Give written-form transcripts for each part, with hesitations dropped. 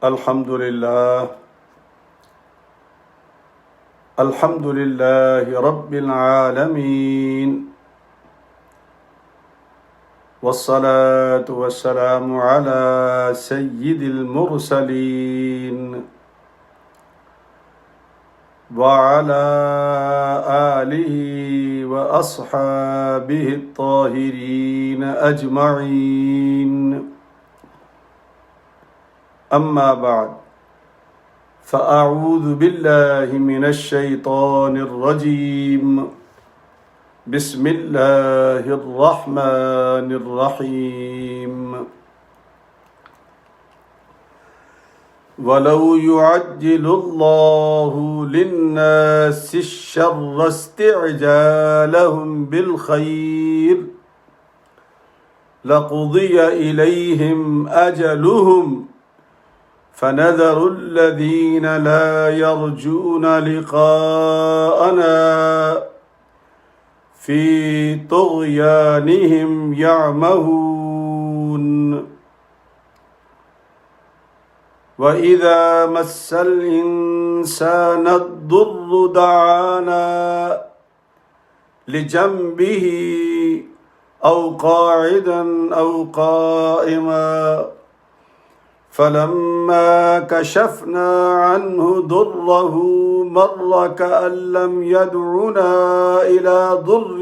الحمد لله رب العالمين والصلاة والسلام على سيد المرسلين وعلى آله وأصحابه الطاهرين أجمعين. أما بعد فأعوذ بالله من الشيطان الرجيم. بسم الله الرحمن الرحيم. ولو يعجل الله للناس الشر استعجالهم بالخير لقضي إليهم أجلهم فنذر الذين لا يرجون لقاءنا في طغيانهم يعمهون. وإذا مس الإنسان الضر دعانا لجنبه أو قاعدا أو قائما فلما كشفنا عنه ضره مر كأن لم يدعنا إلى ضر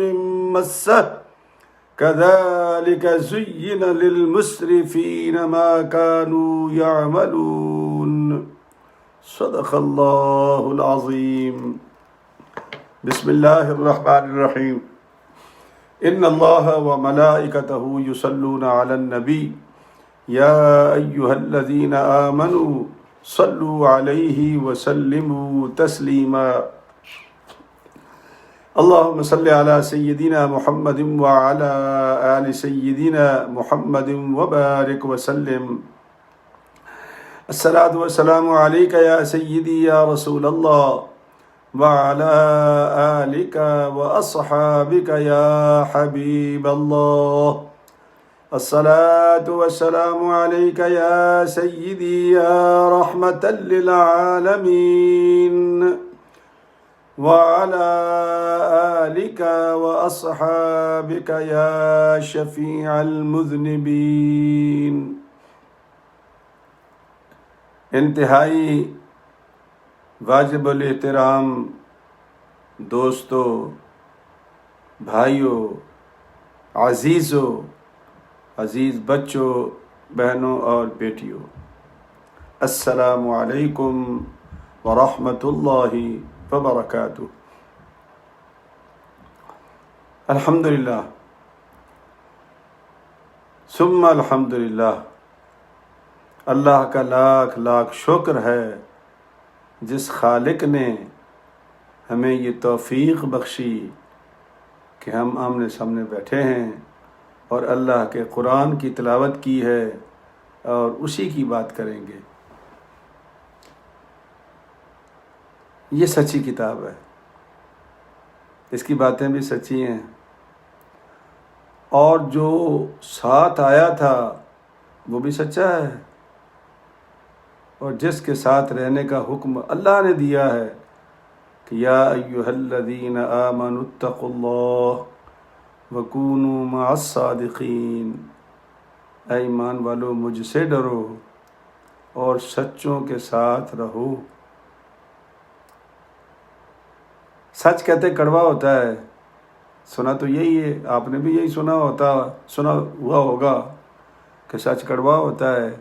مسه كذلك زين للمسرفين ما كانوا يعملون. صدق الله العظيم. بسم الله الرحمن الرحيم. إن الله وملائكته يصلون على النبي يا أيها الذين آمنوا صلوا عليه وسلموا تسليما. اللهم صل على سيدنا محمد وعلى آل سيدنا محمد وبارك وسلم. الصلاة والسلام عليك يا سيدي يا رسول الله وعلى آلك وأصحابك يا حبيب الله. الصلاة والسلام عليك يا سيدي يا رحمة للعالمين وعلى آلك وأصحابك يا شفيع المذنبين. انتہائی واجب الاحترام دوستو، بھائیوں، عزیزوں، عزیز بچوں، بہنوں اور بیٹیوں، السلام علیکم ورحمۃ اللہ وبرکاتہ. الحمدللہ ثم الحمدللہ، اللہ کا لاکھ لاکھ شکر ہے جس خالق نے ہمیں یہ توفیق بخشی کہ ہم آمنے سامنے بیٹھے ہیں اور اللہ کے قرآن کی تلاوت کی ہے اور اسی کی بات کریں گے. یہ سچی کتاب ہے، اس کی باتیں بھی سچی ہیں، اور جو ساتھ آیا تھا وہ بھی سچا ہے، اور جس کے ساتھ رہنے کا حکم اللہ نے دیا ہے کہ یا ایھا الذین آمنوا اتقوا اللہ وَكُونُوا مَعَ الصَّادِقِينَ، اے ایمان والو مجھ سے ڈرو اور سچوں کے ساتھ رہو. سچ کہتے کڑوا ہوتا ہے، سنا تو یہی ہے، آپ نے بھی یہی سنا ہوا ہوگا کہ سچ کڑوا ہوتا ہے،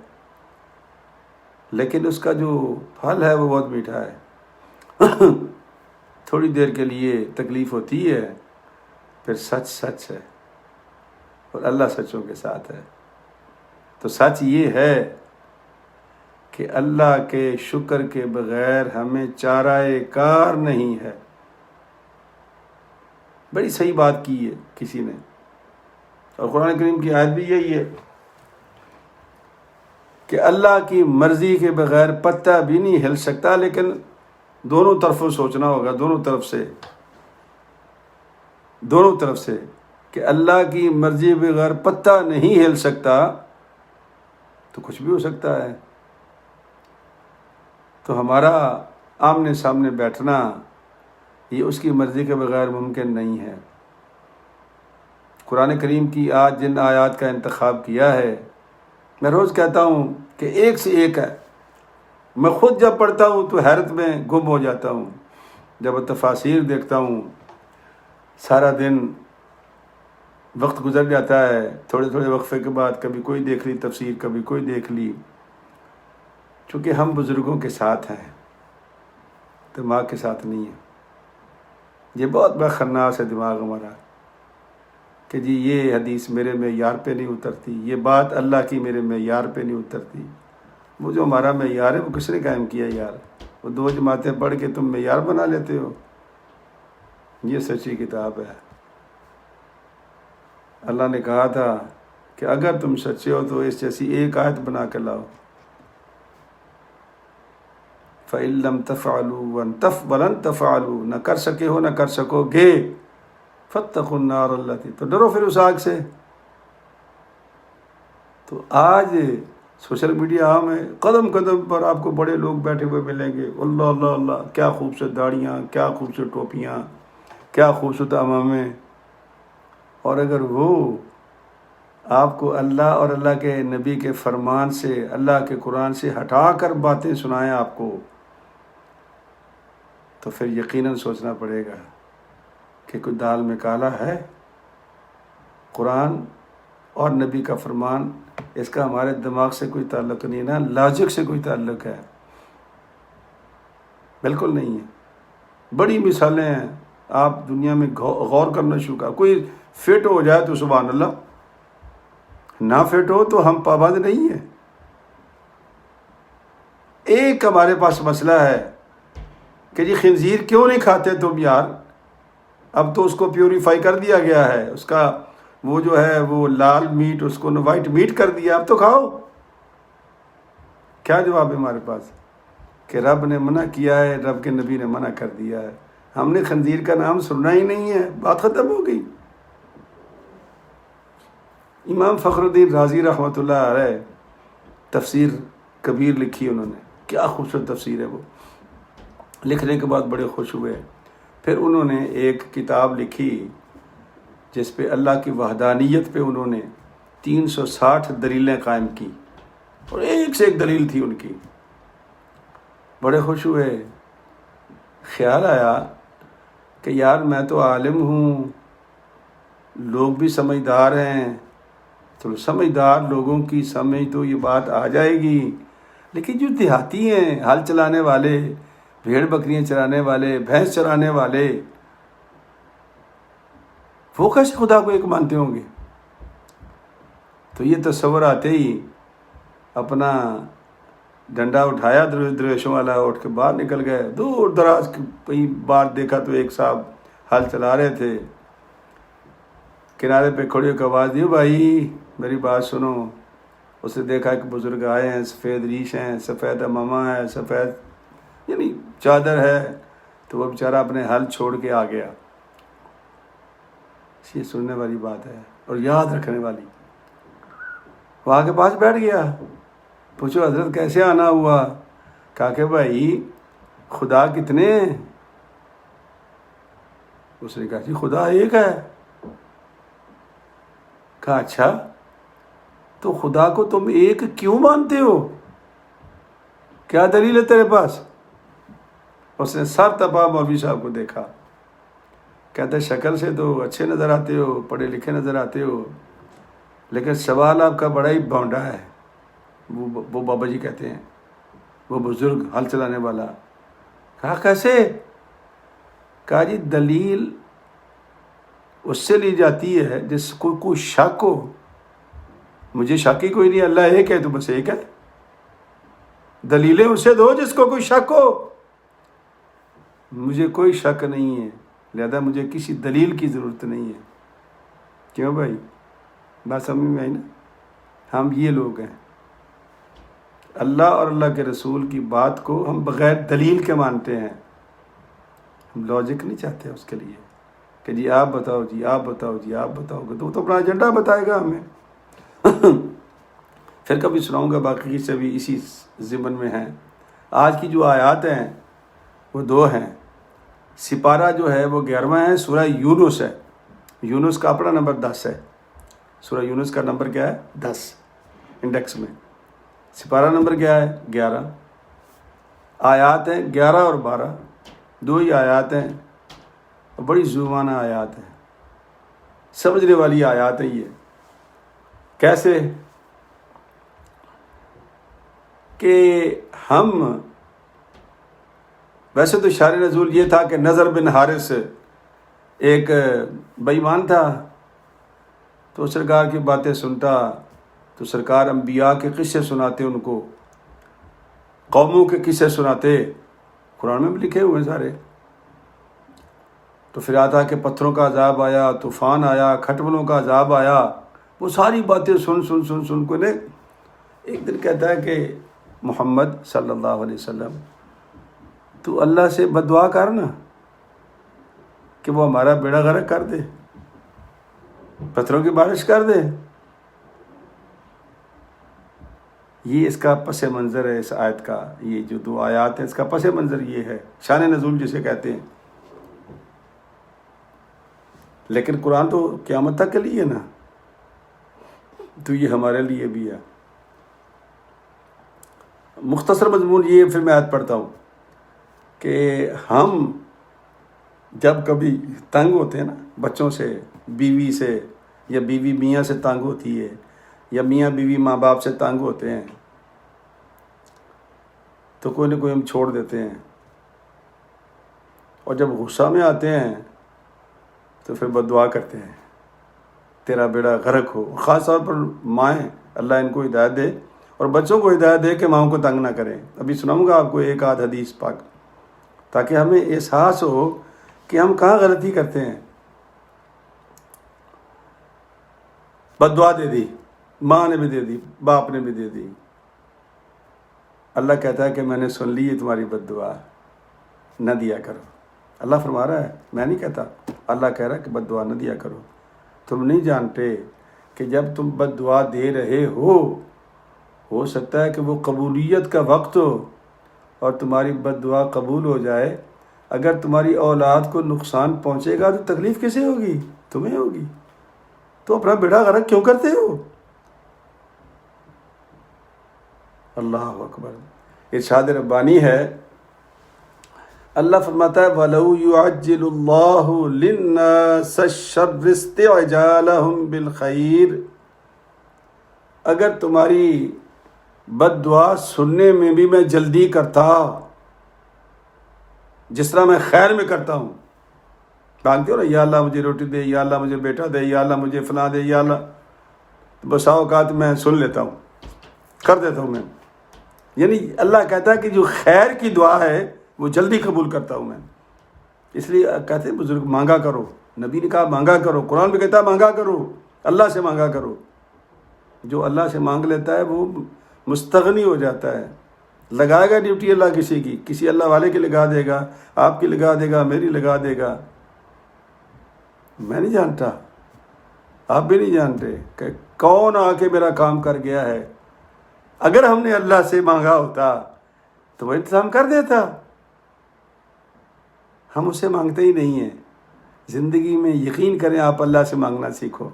لیکن اس کا جو پھل ہے وہ بہت میٹھا ہے. تھوڑی دیر کے لیے تکلیف ہوتی ہے، پھر سچ ہے اور اللہ سچوں کے ساتھ ہے. تو سچ یہ ہے کہ اللہ کے شکر کے بغیر ہمیں چارہ کار نہیں ہے. بڑی صحیح بات کی ہے کسی نے، اور قرآن کریم کی آیت بھی یہی ہے کہ اللہ کی مرضی کے بغیر پتہ بھی نہیں ہل سکتا، لیکن دونوں طرفوں سوچنا ہوگا، دونوں طرف سے کہ اللہ کی مرضی بغیر پتہ نہیں ہل سکتا تو کچھ بھی ہو سکتا ہے. تو ہمارا آمنے سامنے بیٹھنا یہ اس کی مرضی کے بغیر ممکن نہیں ہے۔ قرآن کریم کی آج جن آیات کا انتخاب کیا ہے، میں روز کہتا ہوں کہ ایک سے ایک ہے۔ میں خود جب پڑھتا ہوں تو حیرت میں گم ہو جاتا ہوں، جب تفاسیر دیکھتا ہوں سارا دن وقت گزر جاتا ہے، تھوڑے تھوڑے وقفے کے بعد کبھی کوئی دیکھ لی تفسیر، کبھی کوئی دیکھ لی، چونکہ ہم بزرگوں کے ساتھ ہیں، دماغ کے ساتھ نہیں ہے۔ یہ بہت بڑا خناس ہے دماغ ہمارا کہ جی یہ حدیث میرے معیار پہ نہیں اترتی، یہ بات اللہ کی میرے معیار پہ نہیں اترتی۔ وہ جو ہمارا معیار ہے وہ کس نے قائم کیا یار؟ وہ 2 جماعتیں پڑھ کے تم معیار بنا لیتے ہو؟ یہ سچی کتاب ہے۔ اللہ نے کہا تھا کہ اگر تم سچے ہو تو اس جیسی ایک آیت بنا کے لاؤ۔ فَإِن لَّمْ تَفْعَلُوا وَلَن تَفْعَلُوا، نہ کر سکے ہو نہ کر سکو گے، فَاتَّقُوا النَّارَ الَّتِي، تو ڈرو پھر اس آگ سے۔ تو آج سوشل میڈیا عام ہے، قدم قدم پر آپ کو بڑے لوگ بیٹھے ہوئے ملیں گے، اللہ اللہ اللہ، کیا خوبصورت داڑیاں، کیا خوبصورت ٹوپیاں، کیا خوبصورت عمامے، اور اگر وہ آپ کو اللہ اور اللہ کے نبی کے فرمان سے، اللہ کے قرآن سے ہٹا کر باتیں سنائیں آپ کو، تو پھر یقیناً سوچنا پڑے گا کہ کوئی دال میں کالا ہے۔ قرآن اور نبی کا فرمان، اس کا ہمارے دماغ سے کوئی تعلق نہیں ہے، نا لاجک سے کوئی تعلق ہے، بالکل نہیں ہے۔ بڑی مثالیں ہیں، آپ دنیا میں غور کرنا شروع کر، کوئی فٹ ہو جائے تو سبحان اللہ، نہ فٹ ہو تو ہم پابند نہیں ہیں۔ ایک ہمارے پاس مسئلہ ہے کہ جی خنزیر کیوں نہیں کھاتے تم یار؟ اب تو اس کو پیوریفائی کر دیا گیا ہے، اس کا وہ جو ہے وہ لال میٹ، اس کو وائٹ میٹ کر دیا، اب تو کھاؤ۔ کیا جواب ہے ہمارے پاس؟ کہ رب نے منع کیا ہے، رب کے نبی نے منع کر دیا ہے، ہم نے خنزیر کا نام سننا ہی نہیں ہے، بات ختم ہو گئی۔ امام فخر الدین رازی رحمۃ اللہ علیہ تفسیر کبیر لکھی انہوں نے، کیا خوبصورت تفسیر ہے وہ، لکھنے کے بعد بڑے خوش ہوئے۔ پھر انہوں نے ایک کتاب لکھی جس پہ اللہ کی وحدانیت پہ انہوں نے 360 دلیلیں قائم کی، اور ایک سے ایک دلیل تھی ان کی، بڑے خوش ہوئے۔ خیال آیا کہ یار میں تو عالم ہوں، لوگ بھی سمجھدار ہیں، تو سمجھدار لوگوں کی سمجھ تو یہ بات آ جائے گی، لیکن جو دیہاتی ہیں، ہل چلانے والے، بھیڑ بکریاں چرانے والے، بھینس چرانے والے، وہ کیسے خدا کو ایک مانتے ہوں گے؟ تو یہ تصور آتے ہی اپنا ڈنڈا اٹھایا، درویشوں والا، اٹھ کے باہر نکل گئے۔ دور دراز کئی بار دیکھا تو ایک صاحب ہل چلا رہے تھے، کنارے پہ کھڑے ہو کے آواز دی، بھائی میری بات سنو۔ اس نے دیکھا کہ بزرگ آئے ہیں، سفید ریش ہیں، سفید امامہ ہے، سفید یعنی چادر ہے، تو وہ بیچارہ اپنے حل چھوڑ کے آ گیا۔ یہ سننے والی بات ہے اور یاد رکھنے والی۔ وہ آگے پاس بیٹھ گیا، پوچھو حضرت کیسے آنا ہوا؟ کہا کہ بھائی خدا کتنے ہیں؟ اس نے کہا جی خدا ایک ہے۔ کہا اچھا، تو خدا کو تم ایک کیوں مانتے ہو؟ کیا دلیل ہے تیرے پاس؟ اس نے سر تپا مولوی صاحب کو دیکھا، کہتے شکل سے تو اچھے نظر آتے ہو، پڑھے لکھے نظر آتے ہو، لیکن سوال آپ کا بڑا ہی بونڈا ہے۔ وہ بابا جی کہتے ہیں، وہ بزرگ ہل چلانے والا۔ کہا کیسے؟ کہا جی دلیل اس سے لی جاتی ہے جس کو کوئی شک ہو۔ مجھے شک ہی کوئی نہیں، اللہ ایک ہے تو بس ایک ہے۔ دلیلیں اسے دو جس کو کوئی شک ہو، مجھے کوئی شک نہیں ہے، لہذا مجھے کسی دلیل کی ضرورت نہیں ہے۔ کیوں بھائی؟ بات سمجھ میں آئی نا؟ ہم یہ لوگ ہیں، اللہ اور اللہ کے رسول کی بات کو ہم بغیر دلیل کے مانتے ہیں، ہم لاجک نہیں چاہتے اس کے لیے کہ جی آپ بتاؤ، جی آپ بتاؤ، جی آپ بتاؤ گے تو وہ تو اپنا ایجنڈا بتائے گا ہمیں۔ پھر کبھی سناؤں گا، باقی سے بھی اسی ضمن میں ہیں۔ آج کی جو آیات ہیں وہ 2 ہیں. سپارہ جو ہے وہ 11واں ہے, سورہ یونس ہے. یونس کا اپنا نمبر 10 ہے. سورہ یونس کا نمبر کیا ہے؟ 10 انڈیکس میں. سپارہ نمبر کیا ہے؟ 11. آیات ہیں 11 اور 12, 2 ہی آیات ہیں. بڑی زبانہ آیات ہیں, سمجھنے والی آیات ہیں. یہ کیسے کہ ہم, ویسے تو شان نزول یہ تھا کہ نضر بن حارث ایک بے ایمان تھا, تو سرکار کی باتیں سنتا, تو سرکار انبیاء کے قصے سناتے, ان کو قوموں کے قصے سناتے, قرآن میں بھی لکھے ہوئے ہیں سارے. تو پھر آتا کہ پتھروں کا عذاب آیا, طوفان آیا, کھٹملوں کا عذاب آیا. وہ ساری باتیں سن کو نے ایک دن کہتا ہے کہ محمد صلی اللہ علیہ وسلم تو اللہ سے بد دعا کر نا کہ وہ ہمارا بیڑا غرق کر دے, پتھروں کی بارش کر دے. یہ اس کا پس منظر ہے اس آیت کا. یہ جو 2 آیات ہیں اس کا پس منظر یہ ہے, شان نزول جسے کہتے ہیں. لیکن قرآن تو قیامت تک کے لیے نا, تو یہ ہمارے لیے بھی ہے. مختصر مضمون یہ, پھر میں آیت پڑھتا ہوں کہ ہم جب کبھی تنگ ہوتے ہیں نا بچوں سے, بیوی سے, یا بیوی میاں سے تنگ ہوتی ہے, یا میاں بیوی ماں باپ سے تنگ ہوتے ہیں, تو کوئی نہ کوئی ہم چھوڑ دیتے ہیں. اور جب غصہ میں آتے ہیں تو پھر بد دعا کرتے ہیں تیرا بیڑا غرق ہو. خاص طور پر مائیں, اللہ ان کو ہدایت دے اور بچوں کو ہدایت دے کہ ماؤں کو تنگ نہ کریں. ابھی سناؤں گا آپ کو ایک آدھ حدیث پاک, تاکہ ہمیں احساس ہو کہ ہم کہاں غلطی کرتے ہیں. بد دعا دے دی, ماں نے بھی دے دی, باپ نے بھی دے دی. اللہ کہتا ہے کہ میں نے سن لی ہے تمہاری بد دعا, نہ دیا کرو. اللہ فرما رہا ہے, میں نہیں کہتا. اللہ کہہ رہا ہے کہ بد دعا نہ دیا کرو. تم نہیں جانتے کہ جب تم بد دعا دے رہے ہو سکتا ہے کہ وہ قبولیت کا وقت ہو اور تمہاری بد دعا قبول ہو جائے. اگر تمہاری اولاد کو نقصان پہنچے گا تو تکلیف کسے ہوگی؟ تمہیں ہوگی. تو اپنا بیڑا غرق کیوں کرتے ہو؟ اللہ اکبر. ارشاد ربانی ہے, اللہ فرماتا ہے وَلَوْ يُعَجِّلُ اللَّهُ لِلنَّاسَ الشَّرَّ اسْتِعْجَالَهُمْ بِالْخَيْرِ, اگر تمہاری بد دعا سننے میں بھی میں جلدی کرتا, جس طرح میں خیر میں کرتا ہوں, مانگتے ہو نا یا اللہ مجھے روٹی دے, یا اللہ مجھے بیٹا دے, یا اللہ مجھے فلاں دے, یا اللہ, تو بسا اوقات میں سن لیتا ہوں, کر دیتا ہوں میں. یعنی اللہ کہتا ہے کہ جو خیر کی دعا ہے وہ جلدی قبول کرتا ہوں میں. اس لیے کہتے ہیں بزرگ مانگا کرو. نبی نے کہا مانگا کرو, قرآن بھی کہتا ہے مانگا کرو, اللہ سے مانگا کرو. جو اللہ سے مانگ لیتا ہے وہ مستغنی ہو جاتا ہے. لگائے گا ڈیوٹی اللہ کسی کی, کسی اللہ والے کی لگا دے گا, آپ کی لگا دے گا, میری لگا دے گا. میں نہیں جانتا, آپ بھی نہیں جانتے کہ کون آ کے میرا کام کر گیا ہے. اگر ہم نے اللہ سے مانگا ہوتا تو وہ انتظام کر دیتا. ہم اسے مانگتے ہی نہیں ہیں. زندگی میں یقین کریں, آپ اللہ سے مانگنا سیکھو.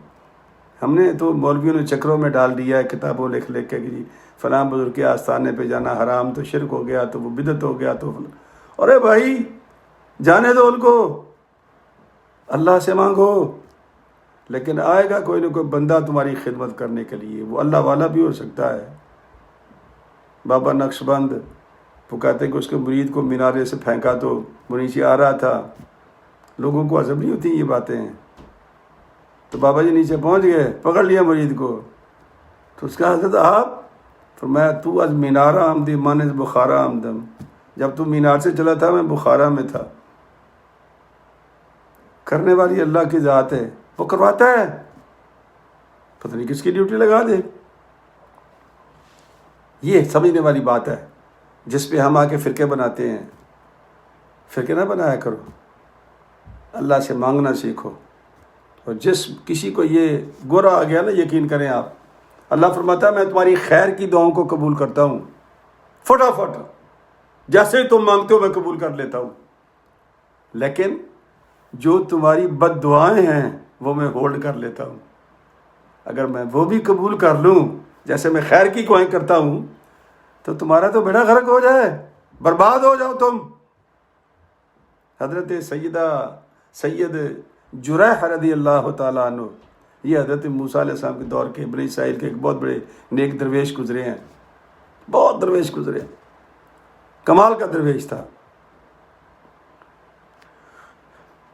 ہم نے تو مولویوں نے چکروں میں ڈال دیا ہے, کتابوں لکھ کے کہ جی فلاں بزرگ کے آستانے پہ جانا حرام, تو شرک ہو گیا, تو وہ بدعت ہو گیا, تو ارے بھائی جانے دو ان کو, اللہ سے مانگو. لیکن آئے گا کوئی نہ کوئی بندہ تمہاری خدمت کرنے کے لیے, وہ اللہ والا بھی ہو سکتا ہے. بابا نقش بند وہ کہتے ہیں کہ اس کے مرید کو مینارے سے پھینکا تو منیشی آ رہا تھا. لوگوں کو ہضم نہیں ہوتی یہ باتیں, تو بابا جی نیچے پہنچ گئے, پکڑ لیا مرید کو. تو اس کا حضرت آپ فرمایا تو از مینارہ آمدی مانز بخارا آمدم. جب تو مینار سے چلا تھا میں بخارا میں تھا. کرنے والی اللہ کی ذات ہے, وہ کرواتا ہے, پتہ نہیں کس کی ڈیوٹی لگا دے. یہ سمجھنے والی بات ہے جس پہ ہم آ کے فرقے بناتے ہیں. فرقے نہ بنایا کرو, اللہ سے مانگنا سیکھو. اور جس کسی کو یہ گورا آ گیا نا, یقین کریں آپ, اللہ فرماتا ہے میں تمہاری خیر کی دعاؤں کو قبول کرتا ہوں فٹافٹ. جیسے ہی تم مانگتے ہو میں قبول کر لیتا ہوں، لیکن جو تمہاری بد دعائیں ہیں وہ میں ہولڈ کر لیتا ہوں۔ اگر میں وہ بھی قبول کر لوں، جیسے میں خیر کی دعائیں کرتا ہوں، تو تمہارا تو بیڑا غرق ہو جائے، برباد ہو جاؤ تم۔ حضرت سید جریح رضی اللہ تعالیٰ عنہ، یہ حضرت موسیٰ علیہ السلام کے دور کے بنی اسرائیل کے ایک بہت بڑے نیک درویش گزرے ہیں، بہت درویش گزرے، کمال کا درویش تھا۔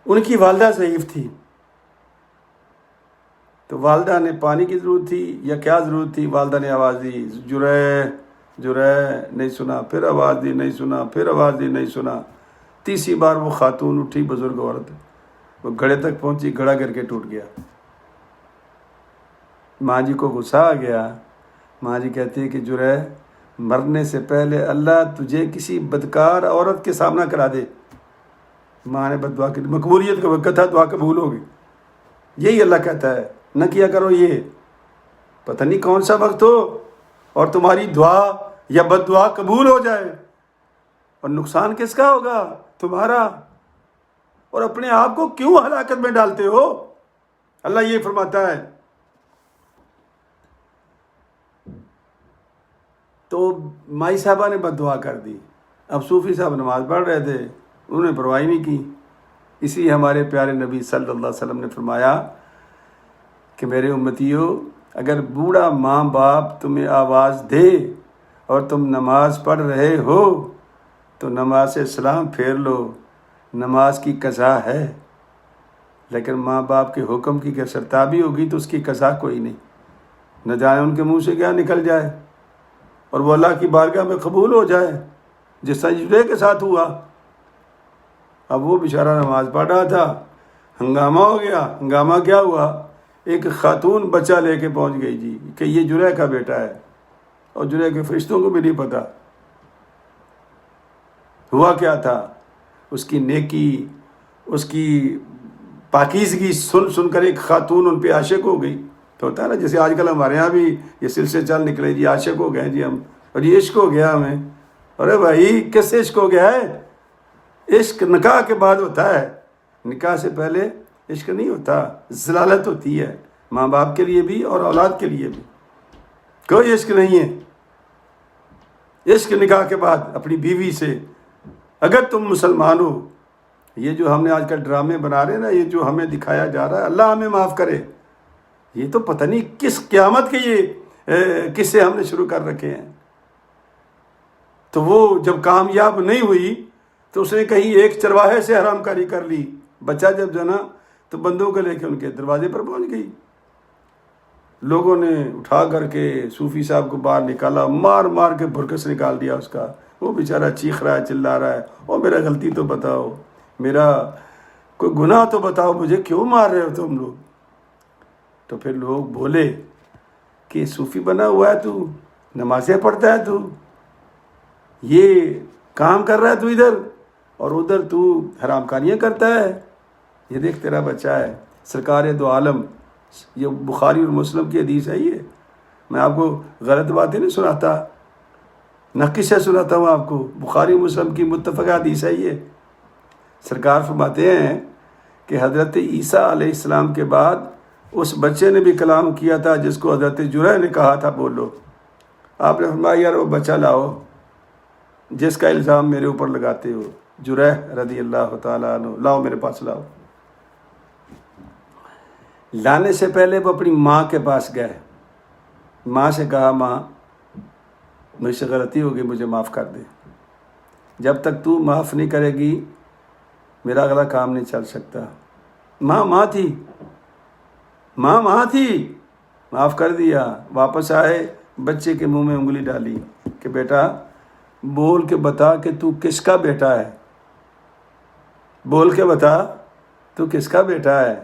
ان کی والدہ ضعیف تھی، تو والدہ نے پانی کی ضرورت تھی یا کیا ضرورت تھی، والدہ نے آواز دی جریح جریح، نہیں سنا، پھر آواز دی نہیں سنا، پھر آواز دی نہیں سنا۔ تیسری بار وہ خاتون اٹھی، بزرگ عورت، وہ گھڑے تک پہنچی، گھڑا گر کے ٹوٹ گیا۔ ماں جی کو غصہ آ گیا۔ ماں جی کہتی ہے کہ جریح، مرنے سے پہلے اللہ تجھے کسی بدکار عورت کے سامنا کرا دے۔ ماں نے بد دعا کی، مقبولیت کا وقت تھا، دعا قبول ہوگی، یہی اللہ کہتا ہے، نہ کیا کرو یہ، پتہ نہیں کون سا وقت ہو اور تمہاری دعا یا بد دعا قبول ہو جائے، اور نقصان کس کا ہوگا؟ تمہارا۔ اور اپنے آپ کو کیوں ہلاکت میں ڈالتے ہو؟ اللہ یہ فرماتا ہے۔ تو مائی صاحبہ نے بد دعا کر دی۔ اب صوفی صاحب نماز پڑھ رہے تھے، انہوں نے پرواہ نہیں کی۔ اسی لیے ہمارے پیارے نبی صلی اللہ علیہ وسلم نے فرمایا کہ میرے امتیو، اگر بوڑھا ماں باپ تمہیں آواز دے اور تم نماز پڑھ رہے ہو تو نماز سے سلام پھیر لو، نماز کی قضا ہے۔ لیکن ماں باپ کے حکم کی اگر سرتابی ہوگی تو اس کی قضا کوئی نہیں، نہ جانے ان کے منہ سے کیا نکل جائے اور وہ اللہ کی بارگاہ میں قبول ہو جائے، جس طرح جرے کے ساتھ ہوا۔ اب وہ بیچارہ نماز پڑھ رہا تھا، ہنگامہ ہو گیا۔ ہنگامہ کیا ہوا؟ ایک خاتون بچہ لے کے پہنچ گئی جی کہ یہ جرے کا بیٹا ہے، اور جرے کے فرشتوں کو بھی نہیں پتہ۔ ہوا کیا تھا؟ اس کی نیکی، اس کی پاکیزگی سن سن کر ایک خاتون ان پہ عاشق ہو گئی۔ تو ہوتا ہے نا، جیسے آج کل ہمارے یہاں بھی یہ سلسلے چل نکلے جی، عاشق ہو گئے جی ہم، اور یہ عشق ہو گیا ہمیں۔ ارے بھائی، کس سے عشق ہو گیا ہے؟ عشق نکاح کے بعد ہوتا ہے، نکاح سے پہلے عشق نہیں ہوتا، ضلالت ہوتی ہے، ماں باپ کے لیے بھی اور اولاد کے لیے بھی۔ کوئی عشق نہیں ہے۔ عشق نکاح کے بعد اپنی بیوی سے۔ اگر تم مسلمان ہو، یہ جو ہم نے آج کل ڈرامے بنا رہے ہیں نا، یہ جو ہمیں دکھایا جا رہا ہے، اللہ ہمیں معاف کرے، یہ تو پتہ نہیں کس قیامت کے یہ قصے ہم نے شروع کر رکھے ہیں۔ تو وہ جب کامیاب نہیں ہوئی تو اس نے کہیں ایک چرواہے سے حرام کاری کر لی، بچہ جب جنا تو بندوں کو لے کے ان کے دروازے پر پہنچ گئی۔ لوگوں نے اٹھا کر کے صوفی صاحب کو باہر نکالا، مار مار کے بھرکس نکال دیا اس کا۔ وہ بیچارہ چیخ رہا ہے، چلا رہا ہے، او میرا غلطی تو بتاؤ، میرا کوئی گناہ تو بتاؤ، مجھے کیوں مار رہے ہو تم لوگ؟ تو پھر لوگ بولے کہ صوفی بنا ہوا ہے تو، نمازیں پڑھتا ہے تو، یہ کام کر رہا ہے تو ادھر، اور ادھر تو حرام کاریاں کرتا ہے۔ یہ دیکھ تیرا بچہ ہے۔ سرکار دو عالم، یہ بخاری اور مسلم کی حدیث ہے، یہ میں آپ کو غلط باتیں نہیں سناتا، نہ قصے سناتا ہوں آپ کو، بخاری مسلم کی متفقہ حدیث ہے یہ۔ سرکار فرماتے ہیں کہ حضرت عیسیٰ علیہ السلام کے بعد اس بچے نے بھی کلام کیا تھا جس کو حضرت جریح نے کہا تھا بولو۔ آپ نے فرمایا یار وہ بچہ لاؤ جس کا الزام میرے اوپر لگاتے ہو، جریح رضی اللہ تعالیٰ عنہ، لاؤ میرے پاس لاؤ۔ لانے سے پہلے وہ اپنی ماں کے پاس گئے، ماں سے کہا ماں مجھ سے غلطی ہوگی، مجھے معاف کر دے، جب تک تو معاف نہیں کرے گی میرا اگلا کام نہیں چل سکتا۔ ماں تھی، ماں تھی، معاف کر دیا۔ واپس آئے، بچے کے منہ میں انگلی ڈالی کہ بیٹا بول کے بتا کہ تو کس کا بیٹا ہے، بول کے بتا تو کس کا بیٹا ہے۔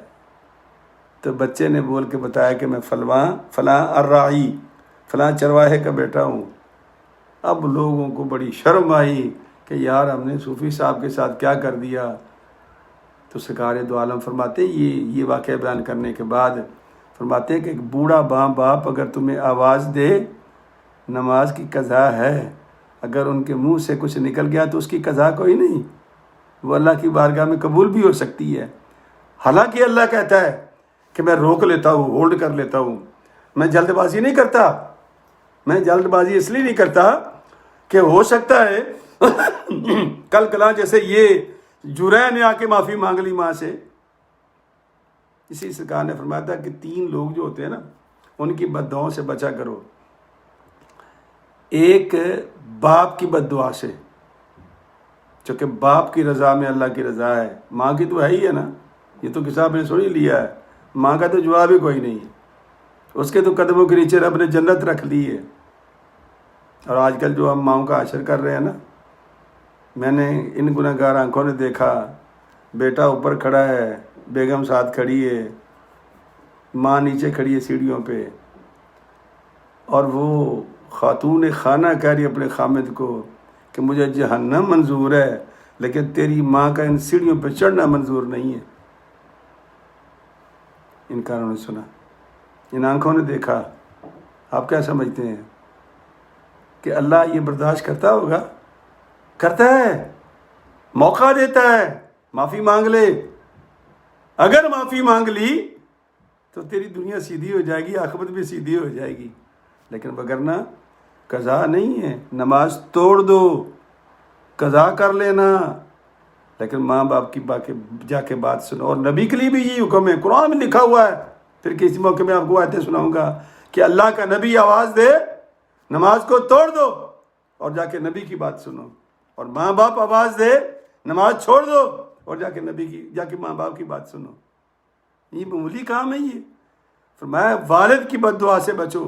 تو بچے نے بول کے بتایا کہ میں فلاں الراعی، فلاں چرواہے کا بیٹا ہوں۔ اب لوگوں کو بڑی شرم آئی کہ یار ہم نے صوفی صاحب کے ساتھ کیا کر دیا۔ تو سرکار دو عالم فرماتے یہ واقعہ بیان کرنے کے بعد فرماتے ہیں کہ ایک بوڑھا باپ اگر تمہیں آواز دے، نماز کی قضا ہے، اگر ان کے منہ سے کچھ نکل گیا تو اس کی قضا کوئی نہیں، وہ اللہ کی بارگاہ میں قبول بھی ہو سکتی ہے۔ حالانکہ اللہ کہتا ہے کہ میں روک لیتا ہوں، ہولڈ کر لیتا ہوں، میں جلد بازی نہیں کرتا۔ میں جلد بازی اس لیے نہیں کرتا کہ ہو سکتا ہے کل کلاں جیسے یہ جرح نے آ کے معافی مانگ لی ماں سے۔ اسی سرکار نے فرمایا تھا کہ 3 لوگ جو ہوتے ہیں نا ان کی بد دعاؤں سے بچا کرو۔ ایک باپ کی بد دعا سے، چونکہ باپ کی رضا میں اللہ کی رضا ہے، ماں کی تو ہے ہی ہے نا، یہ تو کتاب نے سن ہی لیا ہے، ماں کا تو جواب ہی کوئی نہیں ہے، اس کے تو قدموں کے نیچے رب نے جنت رکھ لی ہے۔ اور آج کل جو ہم ماؤں کا حشر کر رہے ہیں نا، میں نے ان گناہ گار آنکھوں نے دیکھا، بیٹا اوپر کھڑا ہے، بیگم ساتھ کھڑی ہے، ماں نیچے کھڑی ہے سیڑھیوں پہ، اور وہ خاتون خانہ کہہ رہی اپنے خامد کو کہ مجھے جہنم منظور ہے لیکن تیری ماں کا ان سیڑھیوں پہ چڑھنا منظور نہیں ہے۔ ان کانوں نے سنا، ان آنکھوں نے دیکھا۔ آپ کیا سمجھتے ہیں کہ اللہ یہ برداشت کرتا ہوگا؟ کرتا ہے، موقع دیتا ہے، معافی مانگ لے۔ اگر معافی مانگ لی تو تیری دنیا سیدھی ہو جائے گی، آخرت بھی سیدھی ہو جائے گی، لیکن وگرنہ قضا نہیں ہے۔ نماز توڑ دو، قضا کر لینا، لیکن ماں باپ کی جا کے بات سنو۔ اور نبی کے لیے بھی یہی حکم ہے، قرآن میں لکھا ہوا ہے۔ پھر کسی موقع میں آپ کو آیتیں سناؤں گا کہ اللہ کا نبی آواز دے نماز کو توڑ دو اور جا کے نبی کی بات سنو، اور ماں باپ آواز دے نماز چھوڑ دو اور جا کے ماں باپ کی بات سنو۔ یہ معمولی کام ہے یہ۔ فرمایا والد کی بد دعا سے بچو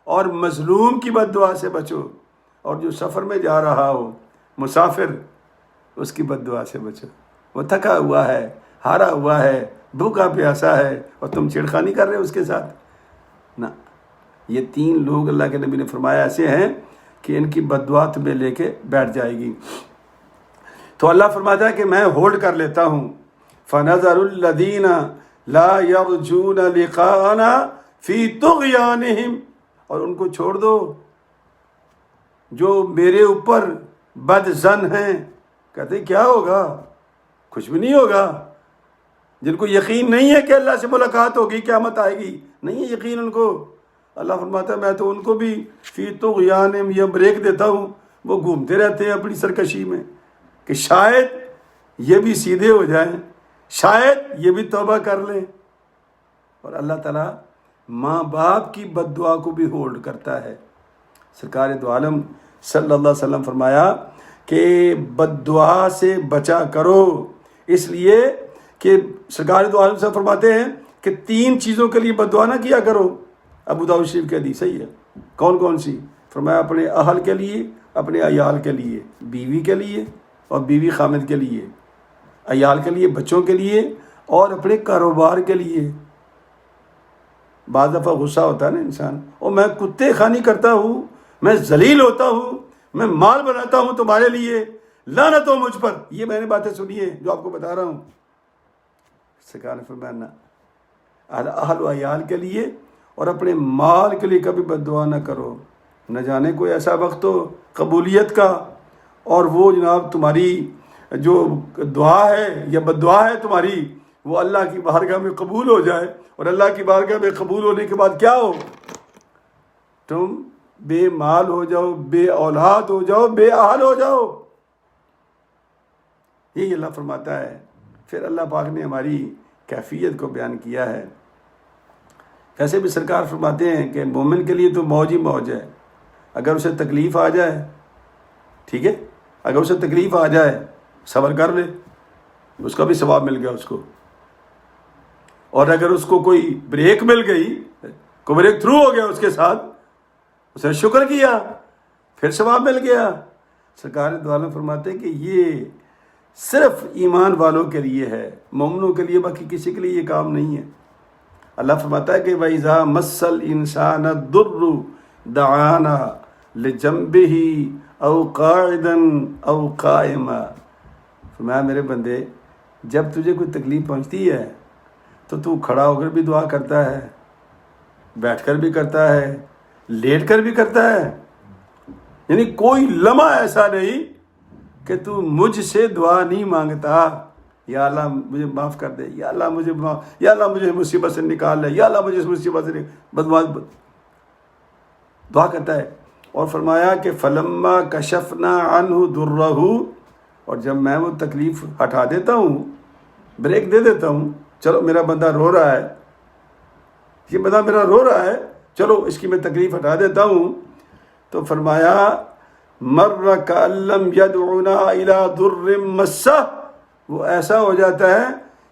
اور مظلوم کی بد دعا سے بچو، اور جو سفر میں جا رہا ہو مسافر اس کی بد دعا سے بچو۔ وہ تھکا ہوا ہے، ہارا ہوا ہے، بھوکا پیاسا ہے، اور تم چھیڑخانی کر رہے ہو اس کے ساتھ نہ۔ یہ 3 لوگ اللہ کے نبی نے فرمایا ایسے ہیں کہ ان کی بد دعا تمہیں لے کے بیٹھ جائے گی۔ تو اللہ فرماتا ہے کہ میں ہولڈ کر لیتا ہوں۔ فَنَذَرُ الَّذِينَ لَا يَرْجُونَ لِقَاءَنَا فِي طُغْيَانِهِمْ، اور ان کو چھوڑ دو جو میرے اوپر بد ظن ہیں۔ کہتے کیا ہوگا؟ کچھ بھی نہیں ہوگا۔ جن کو یقین نہیں ہے کہ اللہ سے ملاقات ہوگی، قیامت آئے گی، نہیں ہے یقین ان کو، اللہ فرماتا ہے میں تو ان کو بھی فی طغیانہم یہ بریک دیتا ہوں، وہ گھومتے رہتے ہیں اپنی سرکشی میں کہ شاید یہ بھی سیدھے ہو جائیں، شاید یہ بھی توبہ کر لیں۔ اور اللہ تعالیٰ ماں باپ کی بد دعا کو بھی ہولڈ کرتا ہے۔ سرکار دو عالم صلی اللہ علیہ وسلم فرمایا کہ بد دعا سے بچا کرو، اس لیے کہ سرکار دو عالم سے فرماتے ہیں کہ 3 چیزوں کے لیے بد دعا نہ کیا کرو۔ ابو داؤد شریف کی حدیث صحیح ہے۔ کون کون سی؟ فرمایا اپنے اہل کے لیے، اپنے عیال کے لیے، بیوی کے لیے اور بیوی خامد کے لیے، عیال کے لیے، بچوں کے لیے، اور اپنے کاروبار کے لیے۔ بعض دفعہ غصہ ہوتا ہے نا انسان، اور میں کتے خوانی کرتا ہوں، میں ذلیل ہوتا ہوں، میں مال بناتا ہوں تمہارے لیے، لعنت ہو مجھ پر۔ یہ میں نے باتیں سنی ہیں جو آپ کو بتا رہا ہوں۔ سرکار نے فرمایا نہ، اہل و عیال کے لیے اور اپنے مال کے لیے کبھی بد دعا نہ کرو، نہ جانے کوئی ایسا وقت ہو قبولیت کا، اور وہ جناب تمہاری جو دعا ہے یا بد دعا ہے تمہاری، وہ اللہ کی بارگاہ میں قبول ہو جائے، اور اللہ کی بارگاہ میں قبول ہونے کے بعد کیا ہو؟ تم بے مال ہو جاؤ، بے اولاد ہو جاؤ، بے اہل ہو جاؤ۔ یہی اللہ فرماتا ہے۔ پھر اللہ پاک نے ہماری کیفیت کو بیان کیا ہے۔ ویسے بھی سرکار فرماتے ہیں کہ مومن کے لیے تو موج ہی موج ہے، اگر اسے تکلیف آ جائے، ٹھیک ہے، اگر اسے تکلیف آ جائے صبر کر لے، اس کا بھی ثواب مل گیا اس کو، اور اگر اس کو کوئی بریک مل گئی، کوئی بریک تھرو ہو گیا اس کے ساتھ، اسے شکر کیا، پھر ثواب مل گیا۔ سرکار دو عالم فرماتے ہیں کہ یہ صرف ایمان والوں کے لیے ہے، مومنوں کے لیے، باقی کسی کے لیے یہ کام نہیں ہے۔ اللہ فرماتا ہے کہ وَإِذَا مَسَّ الْإِنسَانَ الضُّرُّ دَعَانَا لِجَنبِهِ أَوْ قَاعِدًا أَوْ قَائِمًا۔ فرمایا میرے بندے، جب تجھے کوئی تکلیف پہنچتی ہے تو کھڑا ہو کر بھی دعا کرتا ہے، بیٹھ کر بھی کرتا ہے، لیٹ کر بھی کرتا ہے، یعنی کوئی لمحہ ایسا نہیں کہ تو مجھ سے دعا نہیں مانگتا، یا اللہ مجھے معاف کر دے، یا اللہ مجھے یا اللہ مجھے مصیبت سے نکال لے، یا اللہ مجھے اس مصیبت سے دعا کرتا ہے۔ اور فرمایا کہ فلما کشفنا عنہ درہ، اور جب میں وہ تکلیف ہٹا دیتا ہوں، بریک دے دیتا ہوں، چلو میرا بندہ رو رہا ہے، یہ بندہ میرا رو رہا ہے، چلو اس کی میں تکلیف ہٹا دیتا ہوں، تو فرمایا مر کأن لم یدعنا الی ضر مسہ، وہ ایسا ہو جاتا ہے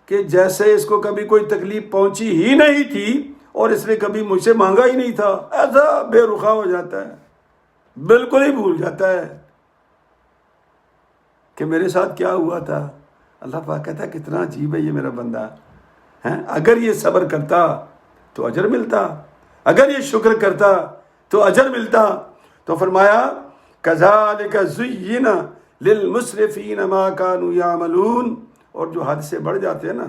کہ جیسے اس کو کبھی کوئی تکلیف پہنچی ہی نہیں تھی اور اس نے کبھی مجھ سے مانگا ہی نہیں تھا، ایسا بے رخا ہو جاتا ہے، بالکل ہی بھول جاتا ہے کہ میرے ساتھ کیا ہوا تھا۔ اللہ پاک کہتا ہے کتنا عجیب ہے یہ میرا بندہ، ہیں؟ اگر یہ صبر کرتا تو اجر ملتا، اگر یہ شکر کرتا تو اجر ملتا۔ تو فرمایا کذالک زین للمسرفین ما کانوا یعملون، اور جو حد سے بڑھ جاتے ہیں نا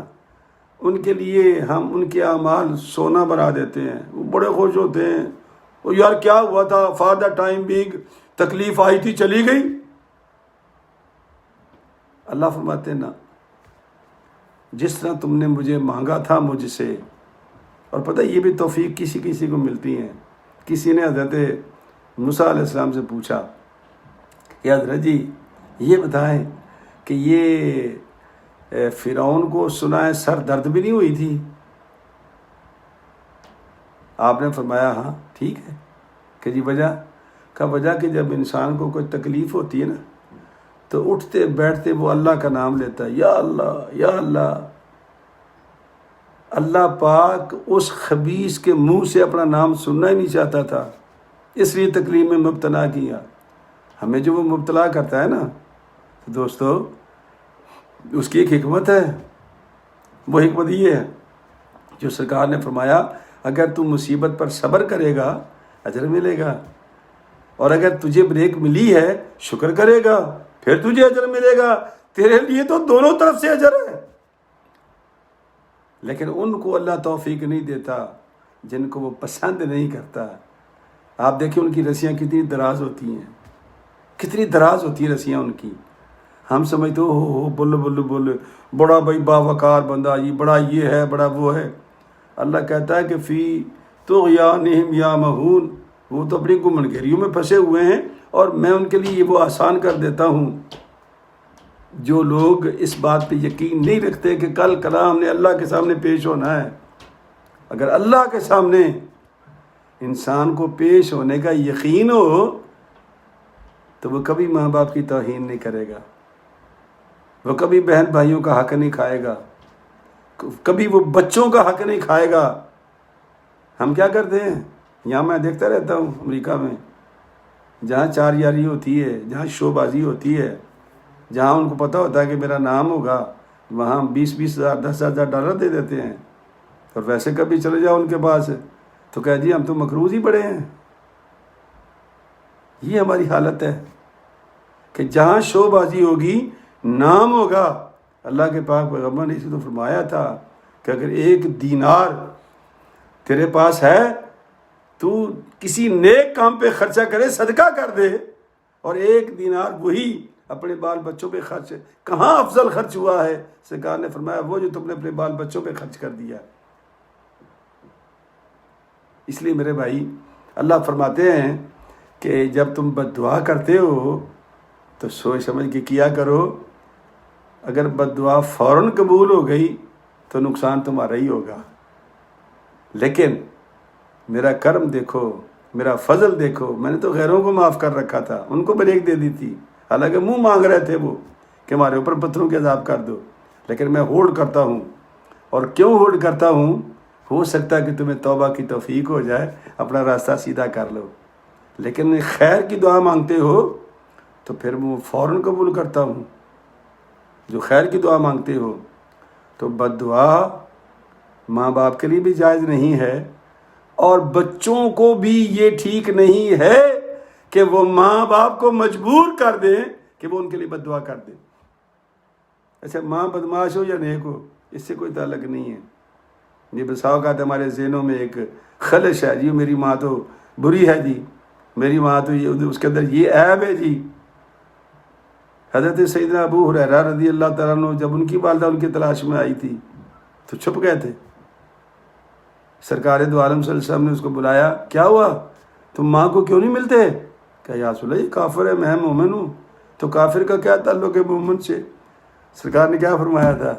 ان کے لیے ہم ان کے اعمال سونا بنا دیتے ہیں، وہ بڑے خوش ہوتے ہیں، وہ یار کیا ہوا تھا، فار دا ٹائم بینگ تکلیف آئی تھی چلی گئی۔ اللہ فرماتے ہیں نا، جس طرح تم نے مجھے مانگا تھا مجھ سے، اور پتہ یہ بھی توفیق کسی کسی کو ملتی ہے۔ کسی نے حضرت موسیٰ علیہ السلام سے پوچھا کہ حضرت جی یہ بتائیں کہ یہ فرعون کو سنا ہے سر درد بھی نہیں ہوئی تھی؟ آپ نے فرمایا ہاں ٹھیک ہے، کہ جی وجہ؟ کا وجہ کہ جب انسان کو کوئی تکلیف ہوتی ہے نا تو اٹھتے بیٹھتے وہ اللہ کا نام لیتا ہے، یا اللہ یا اللہ۔ اللہ پاک اس خبیث کے منہ سے اپنا نام سننا ہی نہیں چاہتا تھا، اس لیے تکلیف میں مبتلا کیا۔ ہمیں جو وہ مبتلا کرتا ہے نا دوستو، اس کی ایک حکمت ہے، وہ حکمت یہ ہے جو سرکار نے فرمایا اگر تو مصیبت پر صبر کرے گا اجر ملے گا، اور اگر تجھے بریک ملی ہے شکر کرے گا پھر تجھے اجر ملے گا، تیرے لیے تو دونوں طرف سے اجر ہے۔ لیکن ان کو اللہ توفیق نہیں دیتا جن کو وہ پسند نہیں کرتا۔ آپ دیکھیں ان کی رسیاں کتنی دراز ہوتی ہیں، کتنی دراز ہوتی ہیں رسیاں ان کی۔ ہم سمجھتے ہو بولو بولو بولو، بڑا بھائی باوقار بندہ، یہ بڑا یہ ہے بڑا وہ ہے۔ اللہ کہتا ہے کہ فی طغیانہم یعمہون، وہ تو اپنی گمن گھیریوں میں پھنسے ہوئے ہیں، اور میں ان کے لیے وہ آسان کر دیتا ہوں۔ جو لوگ اس بات پہ یقین نہیں رکھتے کہ کل کلام نے اللہ کے سامنے پیش ہونا ہے، اگر اللہ کے سامنے انسان کو پیش ہونے کا یقین ہو تو وہ کبھی ماں باپ کی توہین نہیں کرے گا، وہ کبھی بہن بھائیوں کا حق نہیں کھائے گا، کبھی وہ بچوں کا حق نہیں کھائے گا۔ ہم کیا کرتے ہیں، یہاں میں دیکھتا رہتا ہوں امریکہ میں، جہاں چار یاری ہوتی ہے، جہاں شو بازی ہوتی ہے، جہاں ان کو پتہ ہوتا ہے کہ میرا نام ہوگا، وہاں 20,000 10,000 ڈالر دے دیتے ہیں، اور ویسے کبھی چلے جاؤ ان کے پاس تو کہہ جی ہم تو مقروض ہی پڑے ہیں۔ یہ ہماری حالت ہے کہ جہاں شو بازی ہوگی نام ہوگا۔ اللہ کے پاک پیغمبر نے اسی تو فرمایا تھا کہ اگر 1 دینار تیرے پاس ہے تو کسی نیک کام پہ خرچہ کرے، صدقہ کر دے، اور 1 دینار وہی اپنے بال بچوں پہ خرچ، کہاں افضل خرچ ہوا ہے؟ سرکار نے فرمایا وہ جو تم نے اپنے بال بچوں پہ خرچ کر دیا۔ اس لیے میرے بھائی اللہ فرماتے ہیں کہ جب تم بد دعا کرتے ہو تو سوچ سمجھ کے کیا کرو، اگر بد دعا فوراً قبول ہو گئی تو نقصان تمہارا ہی ہوگا، لیکن میرا کرم دیکھو، میرا فضل دیکھو، میں نے تو غیروں کو معاف کر رکھا تھا، ان کو بریک دے دی تھی، حالانکہ منہ مانگ رہے تھے وہ کہ ہمارے اوپر پتھروں کے عذاب کر دو، لیکن میں ہولڈ کرتا ہوں۔ اور کیوں ہولڈ کرتا ہوں؟ ہو سکتا ہے کہ تمہیں توبہ کی توفیق ہو جائے، اپنا راستہ سیدھا کر لو، لیکن خیر کی دعا مانگتے ہو تو پھر وہ فوراً قبول کرتا ہوں۔ جو خیر کی دعا مانگتے ہو تو بد دعا ماں باپ کے لیے بھی جائز نہیں ہے، اور بچوں کو بھی یہ ٹھیک نہیں ہے کہ وہ ماں باپ کو مجبور کر دیں کہ وہ ان کے لیے بد دعا کر دیں۔ اچھا ماں بدماش ہو یا نیک ہو اس سے کوئی تعلق نہیں ہے۔ یہ بسا اوقات ہمارے ذہنوں میں ایک خلش ہے، جی میری ماں تو بری ہے جی، میری ماں تو یہ اس کے اندر یہ عیب ہے جی. حضرت سیدنا ابو ہریرہ رضی اللہ تعالیٰ عنہ جب ان کی والدہ ان کی تلاش میں آئی تھی تو چھپ گئے تھے. سرکار دو عالم صلی اللہ علیہ وسلم نے اس کو بلایا, کیا ہوا, تم ماں کو کیوں نہیں ملتے؟ کہا یا رسول اللہ یہ کافر ہے, میں مومن ہوں. تو کافر کا کیا تعلق ہے مومن سے؟ سرکار نے کیا فرمایا تھا,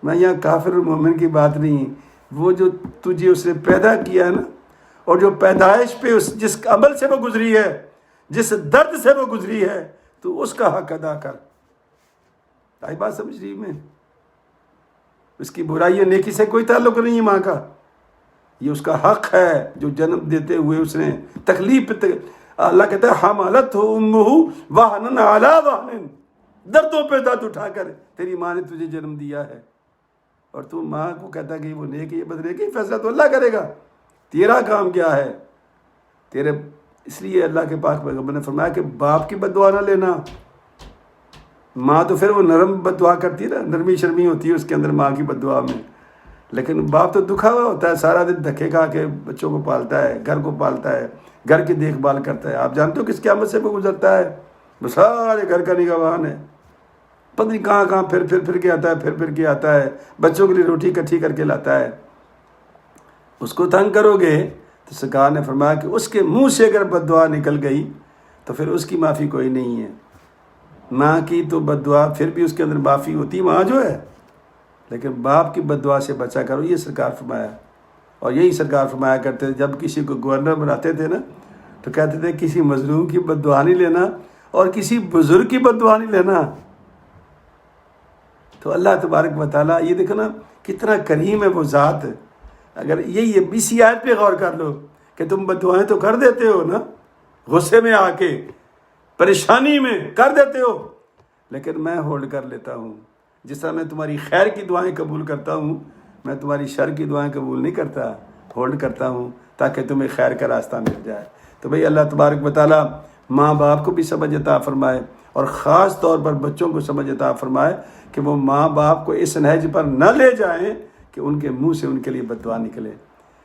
میں یہاں کافر اور مومن کی بات نہیں, وہ جو تجھے اس نے پیدا کیا ہے نا, اور جو پیدائش پہ جس عمل سے وہ گزری ہے, جس درد سے وہ گزری ہے, تو اس کا حق ادا کر. آئی بات سمجھ رہی میں؟ اس کی برائی یا نیکی سے کوئی تعلق نہیں ہے ماں کا, یہ اس کا حق ہے جو جنم دیتے ہوئے اس نے تکلیف. اللہ کہتا ہے حملتہ امہ وہنن علی وہن, دردوں پہ درد اٹھا کر تیری ماں نے تجھے جنم دیا ہے, اور تو ماں کو کہتا ہے کہ وہ نیک ہے بد نیکی, فیصلہ تو اللہ کرے گا, تیرا کام کیا ہے تیرے. اس لیے اللہ کے پاک پیغمبر نے فرمایا کہ باپ کی بد دعا نہ لینا. ماں تو پھر وہ نرم بد دعا کرتی ہے نا, نرمی شرمی ہوتی ہے اس کے اندر ماں کی بد دعا میں, لیکن باپ تو دکھا ہوا ہوتا ہے, سارا دن دھکے کھا کے بچوں کو پالتا ہے, گھر کو پالتا ہے, گھر کی دیکھ بھال کرتا ہے. آپ جانتے ہو کس قیامت سے وہ گزرتا ہے؟ وہ سارے گھر کا نگہبان ہے, پتہ نہیں کہاں کہاں پھر کے آتا ہے, پھر کے آتا ہے, بچوں کے لیے روٹی اکٹھی کر کے لاتا ہے. اس کو تنگ کرو گے تو سرکار نے فرمایا کہ اس کے منہ سے اگر بد دعا نکل گئی تو پھر اس کی معافی کوئی نہیں ہے. ماں کی تو بد دعا پھر بھی اس کے اندر معافی ہوتی ماں جو ہے, لیکن باپ کی بد دعا سے بچا کرو, یہ سرکار فرمایا. اور یہی سرکار فرمایا کرتے تھے جب کسی کو گورنر بناتے تھے نا, تو کہتے تھے کسی مظلوم کی بد دعا نہیں لینا اور کسی بزرگ کی بد دعا نہیں لینا. تو اللہ تبارک و تعالیٰ, یہ دیکھو نا کتنا کریم ہے وہ ذات. اگر یہی ہے اسی آیت پہ غور کر لو کہ تم بد دعائیں تو کر دیتے ہو نا, غصے میں آ کے پریشانی میں کر دیتے ہو, لیکن میں ہولڈ کر لیتا ہوں. جس طرح میں تمہاری خیر کی دعائیں قبول کرتا ہوں, میں تمہاری شر کی دعائیں قبول نہیں کرتا, ہولڈ کرتا ہوں تاکہ تمہیں خیر کا راستہ مل جائے. تو بھئی اللہ تبارک و تعالیٰ ماں باپ کو بھی سمجھ عطا فرمائے, اور خاص طور پر بچوں کو سمجھ عطا فرمائے کہ وہ ماں باپ کو اس نہج پر نہ لے جائیں کہ ان کے منہ سے ان کے لیے بد دعا نکلے.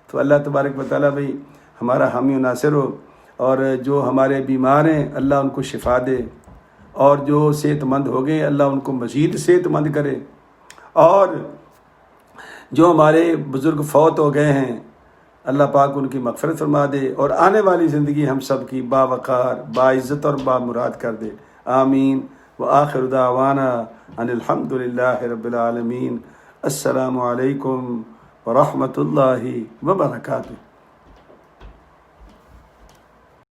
تو اللہ تبارک و تعالیٰ بھئی ہمارا حامی و ناصر ہو, اور جو ہمارے بیمار ہیں اللہ ان کو شفا دے, اور جو صحت مند ہو گئے اللہ ان کو مزید صحت مند کرے, اور جو ہمارے بزرگ فوت ہو گئے ہیں اللہ پاک ان کی مغفرت فرما دے, اور آنے والی زندگی ہم سب کی باوقار, باعزت اور بامراد کر دے. آمین. وآخر دعوانا ان الحمد للہ رب العالمین. السلام علیکم ورحمۃ اللہ وبرکاتہ.